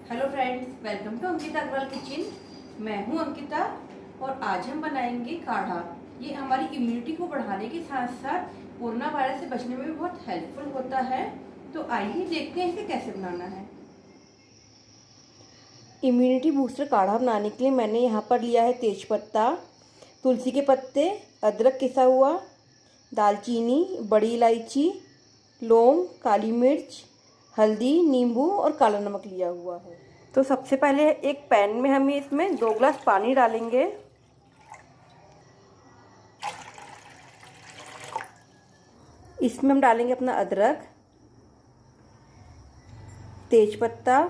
Hello friends, welcome to Ankita Agrawal kitchen. मैं हूं अंकिता और आज हम बनाएंगे काढ़ा। ये हमारी इम्यूनिटी को बढ़ाने के साथ साथ कोरोना वायरस से बचने में भी बहुत हेल्पफुल होता है। तो आइए देखते हैं इसे कैसे बनाना है। इम्यूनिटी बूस्टर काढ़ा बनाने के लिए मैंने यहाँ पर लिया है तेजपत्ता, तुलसी के पत्ते, अदरक पिसा हुआ, दालचीनी, बड़ी इलायची, लौंग, काली मिर्च, हल्दी, नींबू और काला नमक लिया हुआ है। तो सबसे पहले एक पैन में हम इसमें 2 ग्लास पानी डालेंगे। इसमें हम डालेंगे अपना अदरक, तेजपत्ता,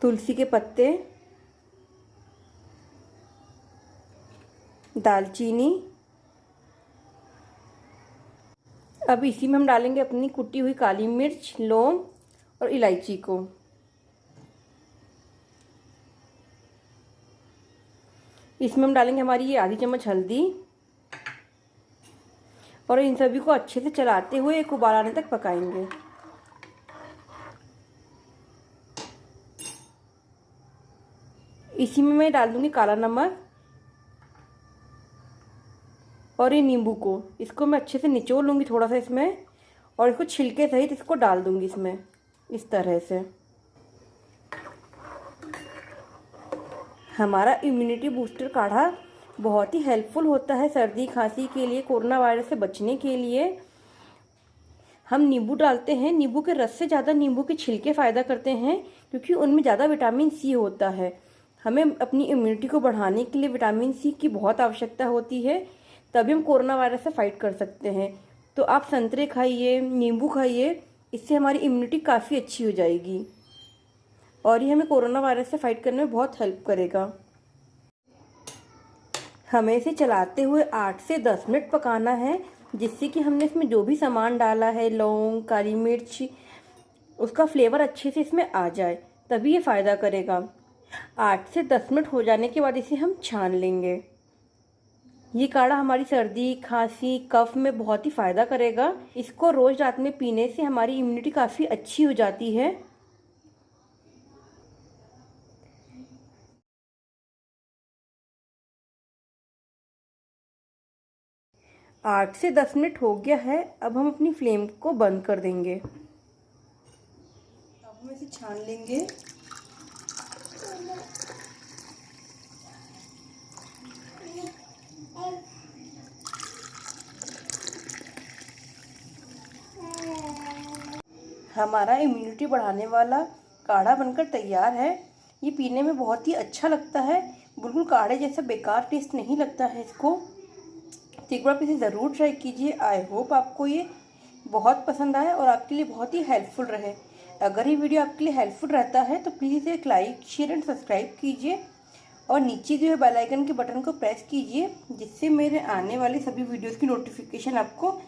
तुलसी के पत्ते, दालचीनी। अब इसी में हम डालेंगे अपनी कुटी हुई काली मिर्च, लौंग और इलायची को। इसमें हम डालेंगे हमारी ये आधी चम्मच हल्दी और इन सभी को अच्छे से चलाते हुए एक उबाल आने तक पकाएंगे। इसी में मैं डाल दूंगी काला नमक और ये नींबू को। इसको मैं अच्छे से निचोड़ लूँगी थोड़ा सा इसमें और इसको छिलके सहित इसको डाल दूँगी इसमें इस तरह से। हमारा इम्यूनिटी बूस्टर काढ़ा बहुत ही हेल्पफुल होता है सर्दी खांसी के लिए, कोरोना वायरस से बचने के लिए। हम नींबू डालते हैं, नींबू के रस से ज़्यादा नींबू के छिलके फ़ायदा करते हैं क्योंकि उनमें ज़्यादा विटामिन सी होता है। हमें अपनी इम्यूनिटी को बढ़ाने के लिए विटामिन सी की बहुत आवश्यकता होती है, तभी हम कोरोना वायरस से फाइट कर सकते हैं। तो आप संतरे खाइए, नींबू खाइए, इससे हमारी इम्यूनिटी काफ़ी अच्छी हो जाएगी और ये हमें कोरोना वायरस से फाइट करने में बहुत हेल्प करेगा। हमें इसे चलाते हुए 8 से 10 मिनट पकाना है, जिससे कि हमने इसमें जो भी सामान डाला है, लौंग, काली मिर्च, उसका फ्लेवर अच्छे से इसमें आ जाए, तभी ये फ़ायदा करेगा। 8 से 10 मिनट हो जाने के बाद इसे हम छान लेंगे। ये काढ़ा हमारी सर्दी खांसी कफ में बहुत ही फ़ायदा करेगा। इसको रोज़ रात में पीने से हमारी इम्यूनिटी काफ़ी अच्छी हो जाती है। 8 से 10 मिनट हो गया है। अब हम अपनी फ्लेम को बंद कर देंगे। अब हम इसे छान लेंगे। हमारा इम्यूनिटी बढ़ाने वाला काढ़ा बनकर तैयार है। ये पीने में बहुत ही अच्छा लगता है, बिल्कुल काढ़े जैसा बेकार टेस्ट नहीं लगता है इसको। तो एक बार आप इसे ज़रूर ट्राई कीजिए। आई होप आपको ये बहुत पसंद आए और आपके लिए बहुत ही हेल्पफुल रहे। अगर ये वीडियो आपके लिए हेल्पफुल रहता है तो प्लीज़ इसे लाइक, शेयर एंड सब्सक्राइब कीजिए और नीचे जो है बेल आइकन के बटन को प्रेस कीजिए, जिससे मेरे आने वाले सभी वीडियोज़ की नोटिफिकेशन आपको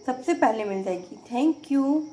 सबसे पहले मिल जाएगी। Thank you.